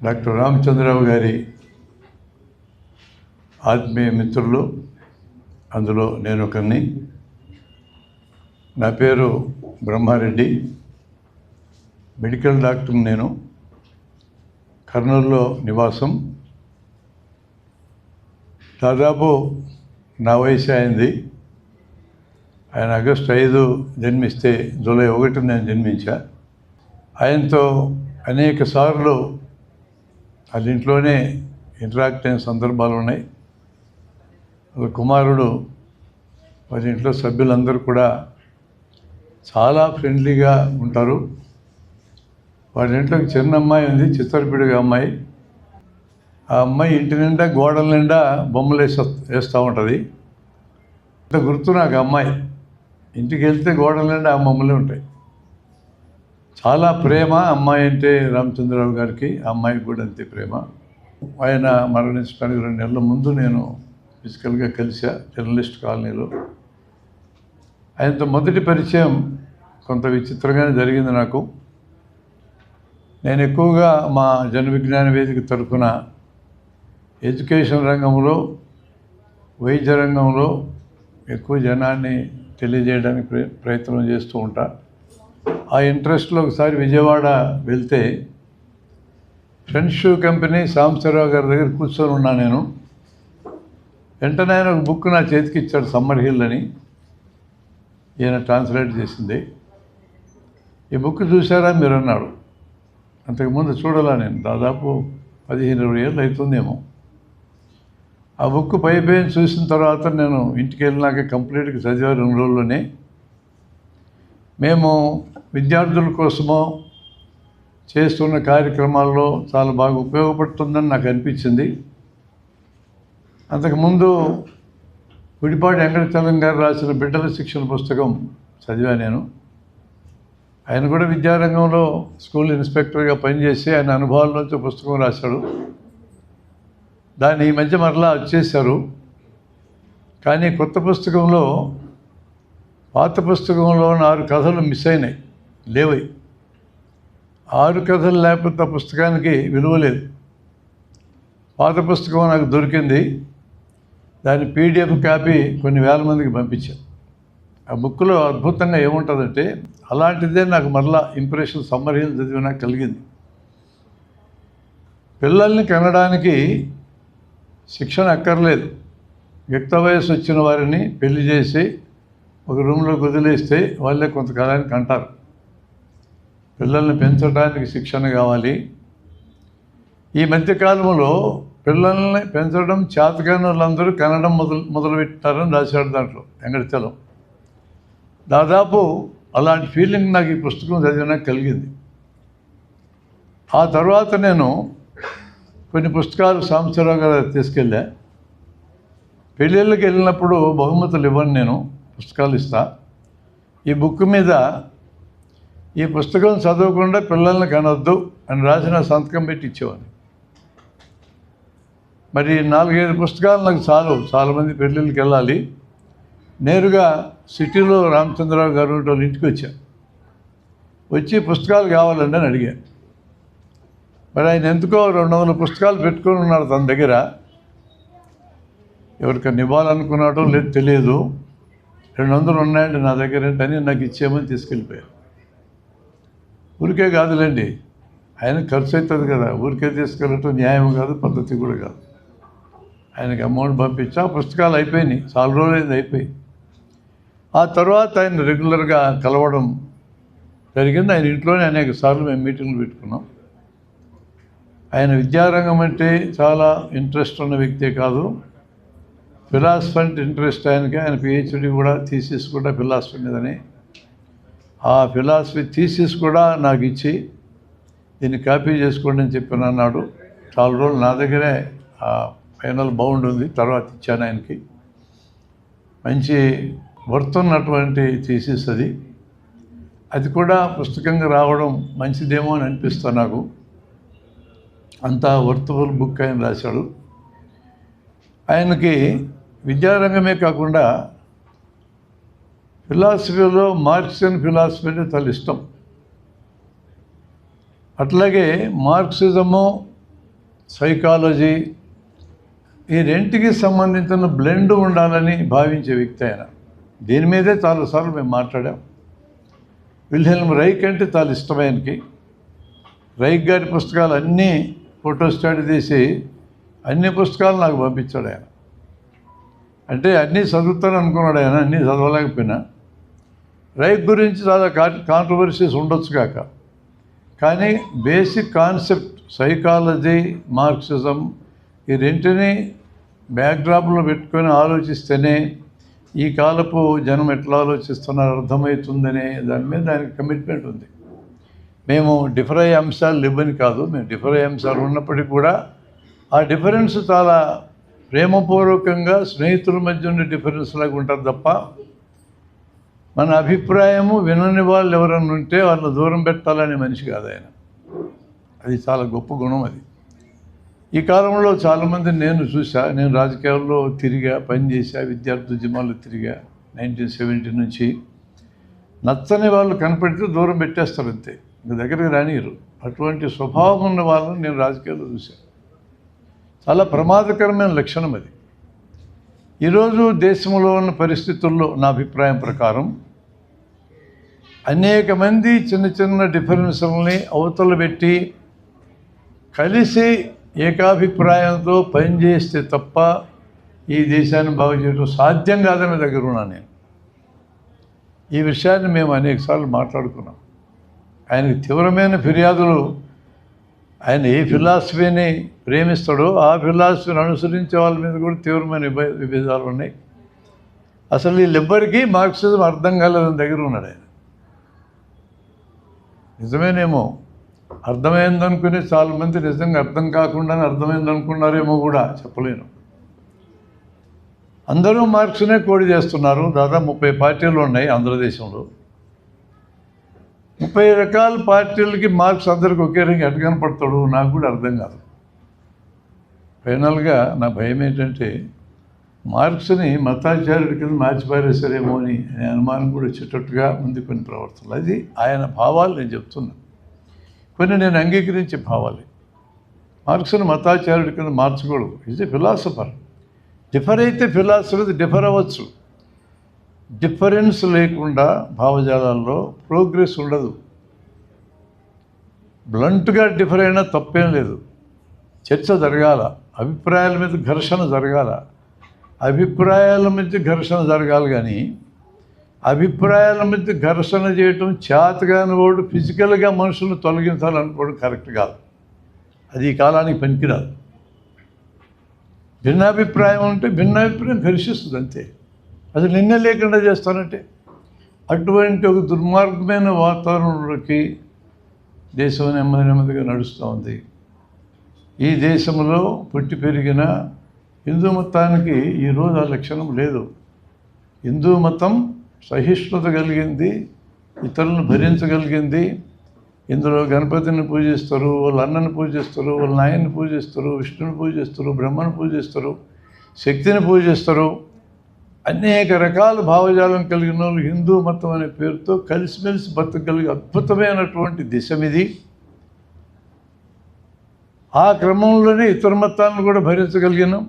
Doctor Ramachandra Rao గారి ఆత్మీయ మిత్రులు, అందులో నేను ఒకరిని. నా పేరు బ్రహ్మారెడ్డి, మెడికల్ డాక్టర్. నేను కర్నూలులో నివాసం. దాదాపు నా వయసు అయింది. ఆయన ఆగస్టు 5 జన్మిస్తే జూలై 1 నేను జన్మించా. ఆయనతో అనేక సార్లు వాళ్ళ ఇంట్లోనే ఇంటరాక్ట్ అయిన సందర్భాలు ఉన్నాయి. వాళ్ళ కుమారుడు, వాళ్ళ ఇంట్లో సభ్యులందరూ కూడా చాలా ఫ్రెండ్లీగా ఉంటారు. వాళ్ళ ఇంట్లో చిన్న అమ్మాయి ఉంది, చిత్తరపిడుగు అమ్మాయి. ఆ అమ్మాయి ఇంటి నిండా గోడల నిండా బొమ్మలు వేస్తూ ఉంటుంది. ఇంత గుర్తు నాకు అమ్మాయి. ఇంటికి వెళ్తే గోడల నిండా ఆ బొమ్మలే ఉంటాయి. చాలా ప్రేమ అమ్మాయి అంటే రామచంద్రరావు గారికి, ఆ అమ్మాయికి కూడా అంతే ప్రేమ. ఆయన మరణించడానికి 2 నెలల ముందు నేను ఫిజికల్గా కలిసా జర్నలిస్ట్ కాలనీలో. ఆయనతో మొదటి పరిచయం కొంత విచిత్రంగానే జరిగింది నాకు. నేను ఎక్కువగా మా జన విజ్ఞాన వేదిక తరఫున ఎడ్యుకేషన్ రంగంలో, వైద్య రంగంలో ఎక్కువ జనాన్ని తెలియజేయడానికి ప్రయత్నం చేస్తూ ఉంటా. ఆ ఇంట్రెస్ట్లో ఒకసారి విజయవాడ వెళ్తే ఫ్రెండ్స్ షూ కంపెనీ సాంబశివరావు గారి దగ్గర కూర్చొని ఉన్నా నేను. వెంటనే ఆయన ఒక బుక్ నా చేతికి ఇచ్చాడు, సమ్మర్ హిల్ అని. ఈయన ట్రాన్స్లేట్ చేసింది. ఈ బుక్ చూసారా మీరు అన్నాడు. అంతకుముందు చూడాలా నేను, దాదాపు 15-20 ఏళ్ళు అవుతుందేమో. ఆ బుక్ పై చూసిన తర్వాత నేను ఇంటికి వెళ్ళినాక కంప్లీట్గా చదివా 2 రోజుల్లోనే. మేము విద్యార్థుల కోసమో చేస్తున్న కార్యక్రమాల్లో చాలా బాగా ఉపయోగపడుతుందని నాకు అనిపించింది. అంతకుముందు గుడిపాటి వెంకటచలం గారు రాసిన బిడ్డల శిక్షణ పుస్తకం చదివా నేను. ఆయన కూడా విద్యారంగంలో స్కూల్ ఇన్స్పెక్టర్గా పనిచేసి ఆయన అనుభవాల్లోంచి పుస్తకం రాశాడు. దాన్ని ఈ మధ్య మరలా వచ్చేశారు. కానీ కొత్త పుస్తకంలో పాత పుస్తకంలో 6 కథలు మిస్ అయినాయి, లేవై. 6 కథలు లేకపోతే ఆ పుస్తకానికి విలువ లేదు. పాత పుస్తకం నాకు దొరికింది. దాని PDF కాపీ కొన్ని వేల మందికి పంపించాను. ఆ బుక్లో అద్భుతంగా ఏముంటుందంటే, అలాంటిదే నాకు మరలా ఇంప్రెషన్ సమ్మర్ హిల్ చదివినా కలిగింది. పిల్లల్ని కనడానికి శిక్షణ అక్కర్లేదు. యుక్త వయసు వచ్చిన వారిని పెళ్లి చేసి ఒక రూమ్లో వదిలేస్తే వాళ్ళే కొంతకాలానికి అంటారు. పిల్లల్ని పెంచడానికి శిక్షణ కావాలి. ఈ మధ్యకాలంలో పిల్లల్ని పెంచడం చేతకాని వాళ్ళందరూ కనడం మొదలుపెట్టారని రాశాడు దాంట్లో వెంకటచలం. దాదాపు అలాంటి ఫీలింగ్ నాకు ఈ పుస్తకం చదివినాక కలిగింది. ఆ తర్వాత నేను కొన్ని పుస్తకాలు సాంబశివరావు గారు తీసుకెళ్ళా. పెళ్ళిళ్ళకి వెళ్ళినప్పుడు బహుమతులు ఇవ్వను, నేను పుస్తకాలు ఇస్తా. ఈ బుక్ మీద ఈ పుస్తకం చదవకుండా పిల్లల్ని కనొద్దు అని రాసిన సంతకం పెట్టి ఇచ్చేవాడిని. మరి 4-5 పుస్తకాలు నాకు చాలామంది పెళ్ళిళ్ళకి వెళ్ళాలి. నేరుగా సిటీలో రామచంద్రరావు గారు వాళ్ళ ఇంటికి వచ్చి పుస్తకాలు కావాలండి అని అడిగాను. మరి ఆయన ఎందుకో 200 పుస్తకాలు పెట్టుకొని ఉన్నాడు తన దగ్గర. ఎవరికన్నా ఇవ్వాలనుకున్నాడో లేదు తెలియదు. 200 ఉన్నాయండి నా దగ్గర అని నాకు ఇచ్చేయమని తీసుకెళ్ళిపోయారు. ఊరికే కాదులేండి, ఆయన ఖర్చు అవుతుంది కదా, ఊరికే తీసుకెళ్ళటం న్యాయం కాదు, పద్ధతి కూడా కాదు. ఆయనకి అమౌంట్ పంపించా, పుస్తకాలు అయిపోయినాయి, చాలా రోజులైంది అయిపోయి. ఆ తర్వాత ఆయన రెగ్యులర్గా కలవడం జరిగింది. ఆయన ఇంట్లోనే అనేక సార్లు మేము మీటింగ్లు పెట్టుకున్నాం. ఆయన విద్యారంగం అంటే చాలా ఇంట్రెస్ట్ ఉన్న వ్యక్తే కాదు, ఫిలాసఫీ అంటే ఇంట్రెస్ట్ ఆయనకి. ఆయన PhD కూడా, థీసిస్ కూడా ఫిలాసఫీ మీదని. ఆ ఫిలాసఫీ థీసిస్ కూడా నాకు ఇచ్చి దీన్ని కాపీ చేసుకోండి అని చెప్పి అన్నాడు. చాలా రోజులు నా దగ్గరే ఆ ఫైనల్ బౌండ్ ఉంది, తర్వాత ఇచ్చాను ఆయనకి. మంచి వర్త్ ఉన్నటువంటి థీసిస్ అది. అది కూడా పుస్తకంగా రావడం మంచిదేమో అని అనిపిస్తుంది నాకు. అంత వర్త్ఫుల్ బుక్ ఆయన రాశాడు. ఆయనకి విద్యారంగమే కాకుండా ఫిలాసఫీలో మార్క్సియన్ ఫిలాసఫీ అంటే చాలా ఇష్టం. అట్లాగే మార్క్సిజము సైకాలజీ ఈ రెంటికి సంబంధించిన బ్లెండ్ ఉండాలని భావించే వ్యక్తి ఆయన. దీని మీదే చాలాసార్లు మేము మాట్లాడాం. విల్హెల్మ్ రైక్ అంటే చాలా ఇష్టమైనకి. రైక్ గారి పుస్తకాలు అన్నీ ఫోటో స్టాట్ తీసి అన్ని పుస్తకాలు నాకు పంపించాడు ఆయన. అంటే అన్నీ చదువుతాను అనుకున్నాడు ఆయన, అన్నీ చదవలేకపోయినా. రైక్ గురించి చాలా కాంట్రవర్సీస్ ఉండొచ్చు కాక, కానీ బేసిక్ కాన్సెప్ట్ సైకాలజీ, మార్క్సిజం ఈ రెంటిని బ్యాక్డ్రాప్లో పెట్టుకొని ఆలోచిస్తేనే ఈ కాలపు జనం ఎట్లా ఆలోచిస్తున్నారో అర్థమవుతుందనే దాని మీద ఆయనకి కమిట్మెంట్ ఉంది. మేము డిఫర్ అయ్యే అంశాలు ఇవ్వని కాదు, మేము డిఫర్ అయ్యే అంశాలు ఉన్నప్పటికీ కూడా ఆ డిఫరెన్స్ చాలా ప్రేమపూర్వకంగా స్నేహితుల మధ్య ఉండే డిఫరెన్స్ లాగా ఉంటుంది తప్ప మన అభిప్రాయము వినని వాళ్ళు ఎవరన్నా ఉంటే వాళ్ళని దూరం పెట్టాలనే మనిషి కాదు ఆయన. అది చాలా గొప్ప గుణం. అది ఈ కాలంలో చాలామంది నేను చూసా. నేను రాజకీయాల్లో తిరిగా, పనిచేసా, విద్యార్థి ఉద్యమాల్లో తిరిగా 1970 నుంచి. నచ్చని వాళ్ళు కనపడితే దూరం పెట్టేస్తారు అంతే, ఇంక దగ్గరికి రానియరు. అటువంటి స్వభావం ఉన్న వాళ్ళని నేను రాజకీయాల్లో చూశాను. చాలా ప్రమాదకరమైన లక్షణం అది. ఈరోజు దేశంలో ఉన్న పరిస్థితుల్లో నా అభిప్రాయం ప్రకారం అనేక మంది చిన్న చిన్న డిఫరెన్స్లని అవతల పెట్టి కలిసి ఏకాభిప్రాయంతో పనిచేస్తే తప్ప ఈ దేశాన్ని బాగు చేయడం సాధ్యం కాదని దగ్గర ఉన్నాను నేను. ఈ విషయాన్ని మేము అనేకసార్లు మాట్లాడుకున్నాం. ఆయనకి తీవ్రమైన ఫిర్యాదులు. ఆయన ఏ ఫిలాసఫీని ప్రేమిస్తాడో ఆ ఫిలాసఫీని అనుసరించే వాళ్ళ మీద కూడా తీవ్రమైన విభేదాలు ఉన్నాయి. అసలు వీళ్ళెవ్వరికీ మార్క్సిజం అర్థం కాలేదని దగ్గర ఉన్నాడు ఆయన. నిజమేనేమో, అర్థమైందనుకుని చాలామంది నిజంగా అర్థం కాకుండానే అర్థమైందనుకున్నారేమో కూడా చెప్పలేను. అందరూ మార్క్స్నే కోడి చేస్తున్నారు. దాదాపు 30 పార్టీలు ఉన్నాయి ఆంధ్రదేశంలో. 30 రకాల పార్టీలకి మార్క్స్ అందరికి ఒకే రంగు ఎట్ట కనపడతాడు నాకు కూడా అర్థం కాదు. ఫైనల్గా నా భయం ఏంటంటే మార్క్స్ని మతాచార్యుడి కింద మార్చిపారేశారేమో అని అనుమానం కూడా వచ్చేటట్టుగా ఉంది కొన్ని ప్రవర్తనలు. అది ఆయన భావాలు నేను చెప్తున్నాను. కొన్ని నేను అంగీకరించే భావాలు. మార్క్స్ని మతాచార్యుడి కింద మార్చకూడదు. Is a philosopher. డిఫర్ అయితే ఫిలాసఫర్ డిఫర్ అవ్వచ్చు. డిఫరెన్స్ లేకుండా భావజాలాల్లో ప్రోగ్రెస్ ఉండదు. బ్లంట్గా డిఫర్ అయినా తప్పేం లేదు. చర్చ జరగాల, అభిప్రాయాల మీద ఘర్షణ జరగాల. అభిప్రాయాల మధ్య ఘర్షణ జరగాలి, కానీ అభిప్రాయాల మధ్య ఘర్షణ చేయటం చేతగాని వాడు ఫిజికల్గా మనుషులను తొలగించాలనుకోవడం కరెక్ట్ కాదు. అది ఈ కాలానికి పనికిరాదు. భిన్నాభిప్రాయం ఉంటే భిన్నాభిప్రాయం ఘర్షిస్తుంది అంతే. అసలు నిన్నే లేకుండా చేస్తానంటే అటువంటి ఒక దుర్మార్గమైన వాతావరణంలోకి దేశం నెమ్మదిగా నడుస్తూ ఉంది. ఈ దేశంలో పుట్టి పెరిగిన హిందూ మతానికి ఈరోజు ఆ లక్షణం లేదు. హిందూ మతం సహిష్ణుత కలిగింది, ఇతరులను భరించగలిగింది. ఇందులో గణపతిని పూజిస్తారు, వాళ్ళ అన్నని పూజిస్తారు, వాళ్ళ నాయన్ని పూజిస్తారు, విష్ణుని పూజిస్తారు, బ్రహ్మను పూజిస్తారు, శక్తిని పూజిస్తారు. అనేక రకాల భావజాలం కలిగిన వాళ్ళు హిందూ మతం అనే పేరుతో కలిసిమెలిసి బతకగలిగే అద్భుతమైనటువంటి దేశం ఇది. ఆ క్రమంలోనే ఇతర మతాలను కూడా భరించగలిగినాం.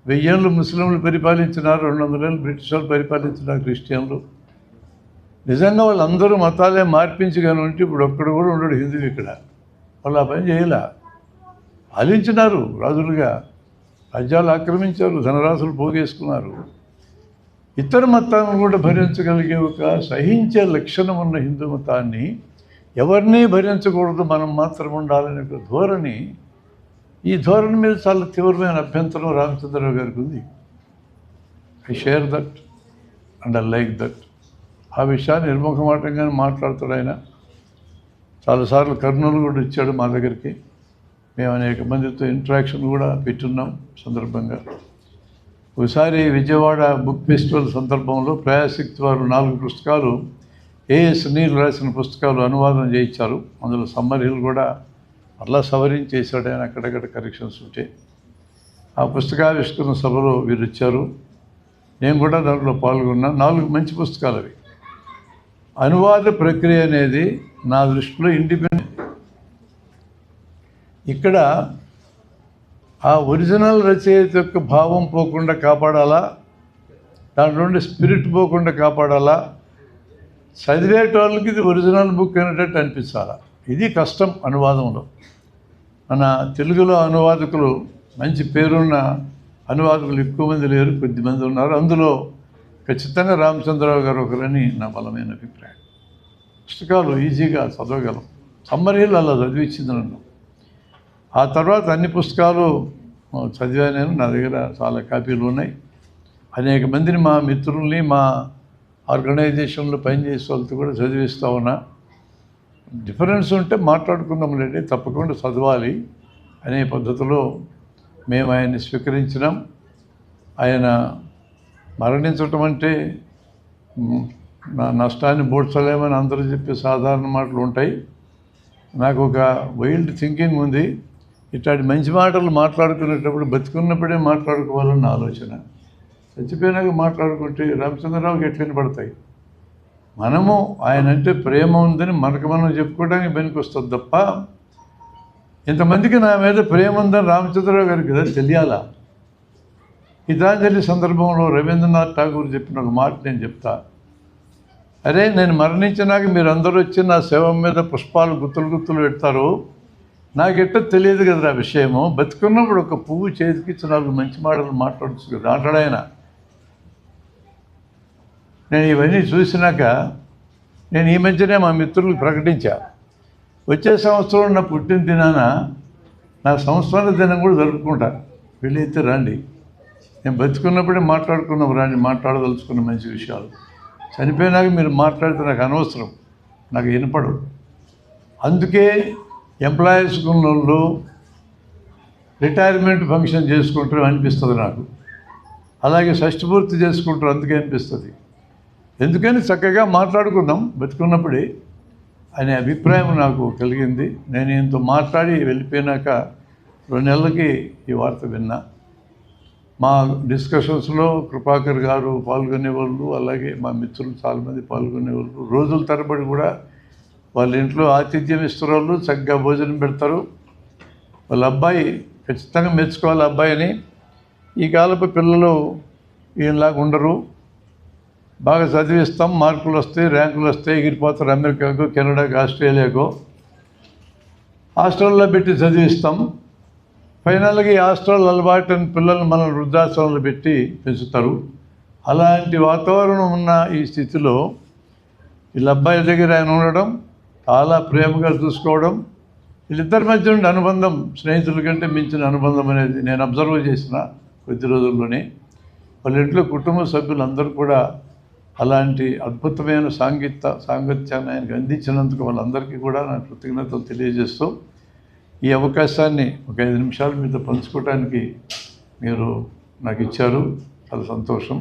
1000 ఏళ్ళు ముస్లింలు పరిపాలించినారు, 200 ఏళ్ళు బ్రిటిష్ వాళ్ళు పరిపాలించినారు క్రిస్టియన్లు. నిజంగా వాళ్ళందరూ మతాలే మార్పించగానే ఉంటే ఇప్పుడు ఒక్కడు కూడా ఉండడు హిందూ ఇక్కడ. వాళ్ళు ఆ పని చేయాల. పాలించినారు రాజులుగా, రాజ్యాలు ఆక్రమించారు, ధనరాశులు పోగేసుకున్నారు. ఇతర మతాలను కూడా భరించగలిగే ఒక సహించే లక్షణం ఉన్న హిందూ మతాన్ని ఎవరినీ భరించకూడదు, మనం మాత్రం ఉండాలనే ఒక ధోరణి. ఈ ధోరణి మీద చాలా తీవ్రమైన అభ్యంతరం రామచంద్రరావు గారికి ఉంది. I share that and I like that. ఆ విషయాన్ని నిర్ముఖమాటంగానే మాట్లాడతాడు ఆయన. చాలాసార్లు కర్నూలు కూడా వచ్చాడు మా దగ్గరికి. మేము అనేక మందితో ఇంటరాక్షన్ కూడా పెట్టున్నాం సందర్భంగా. ఒకసారి విజయవాడ బుక్ ఫెస్టివల్ సందర్భంలో ప్రయాశక్తి వారు 4 పుస్తకాలు ఏఎస్ నీల్ రాసిన పుస్తకాలు అనువాదం చేయించారు. అందులో సమ్మరీలు కూడా అలా సవరించేశాడు ఆయన, అక్కడక్కడ కరెక్షన్స్ ఉంటే. ఆ పుస్తకావిష్కరణ సభలో వీరు వచ్చారు, నేను కూడా దాంట్లో పాల్గొన్నా. 4 మంచి పుస్తకాలు అవి. అనువాద ప్రక్రియ అనేది నా దృష్టిలో ఇండిపెండెంట్. ఇక్కడ ఆ ఒరిజినల్ రచయిత యొక్క భావం పోకుండా కాపాడాలా, దాంట్లో ఉండే స్పిరిట్ పోకుండా కాపాడాలా, చదివేటోళ్ళకి ఇది ఒరిజినల్ బుక్ అనేటట్టు అనిపించాలా. ఇది కష్టం అనువాదంలో. మన తెలుగులో అనువాదకులు మంచి పేరున్న అనువాదకులు ఎక్కువ మంది లేరు, కొద్దిమంది ఉన్నారు. అందులో ఖచ్చితంగా రామచంద్రరావు గారు ఒకరని నా బలమైన అభిప్రాయం. పుస్తకాలు ఈజీగా చదవగలం, సమ్మరీలు అలా చదివించింది నన్ను. ఆ తర్వాత అన్ని పుస్తకాలు చదివా నేను. నా దగ్గర చాలా కాపీలు ఉన్నాయి. అనేక మందిని, మా మిత్రుల్ని, మా ఆర్గనైజేషన్లో పనిచేసే వాళ్ళతో కూడా చదివిస్తూ ఉన్నా. డిఫరెన్స్ ఉంటే మాట్లాడుకుందాం లేండి, తప్పకుండా చదవాలి అనే పద్ధతిలో మేము ఆయన్ని స్వీకరించినాం. ఆయన మరణించటం అంటే నా నష్టాన్ని బోడ్చలేమని అందరూ చెప్పే సాధారణ మాటలు ఉంటాయి. నాకు ఒక వైల్డ్ థింకింగ్ ఉంది. ఇట్లాంటి మంచి మాటలు మాట్లాడుకునేటప్పుడు బతికున్నప్పుడే మాట్లాడుకోవాలన్న ఆలోచన. చచ్చిపోయినాక మాట్లాడుకుంటే రామచంద్రరావుకి ఎట్లని పడతాయి. మనము ఆయన అంటే ప్రేమ ఉందని మనకు మనం చెప్పుకోవడానికి పనికి వస్తుంది తప్ప, ఇంతమందికి నా మీద ప్రేమ ఉందని రామచంద్రరావు గారికి కదా తెలియాలా. గీతాంజలి సందర్భంలో రవీంద్రనాథ్ ఠాగూర్ చెప్పిన ఒక మాట నేను చెప్తా. అరే, నేను మరణించినాక మీరందరూ వచ్చి నా శవం మీద పుష్పాలు గుత్తులు గుత్తులు పెడతారు, నాకెట్ట తెలియదు కదా ఆ విషయము. బతుకున్నప్పుడు ఒక పువ్వు చేతికిచ్చి 4 మంచి మాటలు మాట్లాడచ్చు కదా అంటాడు ఆయన. నేను ఇవన్నీ చూసినాక నేను ఈ మధ్యనే మా మిత్రులకు ప్రకటించా, వచ్చే సంవత్సరం నా పుట్టిన దినాన నా సంస్మరణ దినం కూడా జరుపుకుంటా, వీలైతే రండి. నేను బతుకున్నప్పుడే మాట్లాడుకున్నాం, రండి, మాట్లాడదలుచుకున్న మంచి విషయాలు. చనిపోయినాక మీరు మాట్లాడితే నాకు అనవసరం, నాకు వినపడదు. అందుకే ఎంప్లాయీస్ వాళ్ళు రిటైర్మెంట్ ఫంక్షన్ చేసుకుంటారు అనిపిస్తుంది నాకు. అలాగే షష్ఠి పూర్తి చేసుకుంటారు, అందుకే అనిపిస్తుంది. ఎందుకని చక్కగా మాట్లాడుకుందాం బతుకున్నప్పుడే అనే అభిప్రాయం నాకు కలిగింది. నేను ఇంత మాట్లాడి వెళ్ళిపోయినాక 2 నెలలకి ఈ వార్త విన్నా. మా డిస్కషన్స్లో కృపాకర్ గారు పాల్గొనేవాళ్ళు, అలాగే మా మిత్రులు చాలామంది పాల్గొనేవాళ్ళు. రోజుల తరబడి కూడా వాళ్ళ ఇంట్లో ఆతిథ్యం ఇస్తారు, చక్కగా భోజనం పెడతారు. వాళ్ళ అబ్బాయి ఖచ్చితంగా మెచ్చుకోవాలి అబ్బాయిని. ఈ కాలపు పిల్లలు ఈయనలాగా ఉండరు, బాగా చదివిస్తాం, మార్కులు వస్తాయి, ర్యాంకులు వస్తాయి, ఎగిరిపోతారు అమెరికాకు, కెనడాకు, ఆస్ట్రేలియాకు. హాస్టల్లో పెట్టి చదివిస్తాం. ఫైనల్గా ఈ హాస్టల్ అలవాటైన పిల్లల్ని మనం వృద్ధాశ్రమంలో పెట్టి పెంచుతారు. అలాంటి వాతావరణం ఉన్న ఈ స్థితిలో వీళ్ళ అబ్బాయి దగ్గర ఆయన ఉండడం, చాలా ప్రేమగా చూసుకోవడం, వీళ్ళిద్దరి మధ్య ఉండే అనుబంధం స్నేహితుల కంటే మించిన అనుబంధం అనేది నేను అబ్జర్వ్ చేసిన కొద్ది రోజుల్లోనే. వాళ్ళ ఇంట్లో కుటుంబ సభ్యులందరూ కూడా అలాంటి అద్భుతమైన సాంగత్యాన్ని ఆయనకు అందించినందుకు వాళ్ళందరికీ కూడా నా కృతజ్ఞతలు తెలియజేస్తూ, ఈ అవకాశాన్ని ఒక 5 నిమిషాలు మీతో పంచుకోవడానికి మీరు నాకు ఇచ్చారు. చాలా సంతోషం.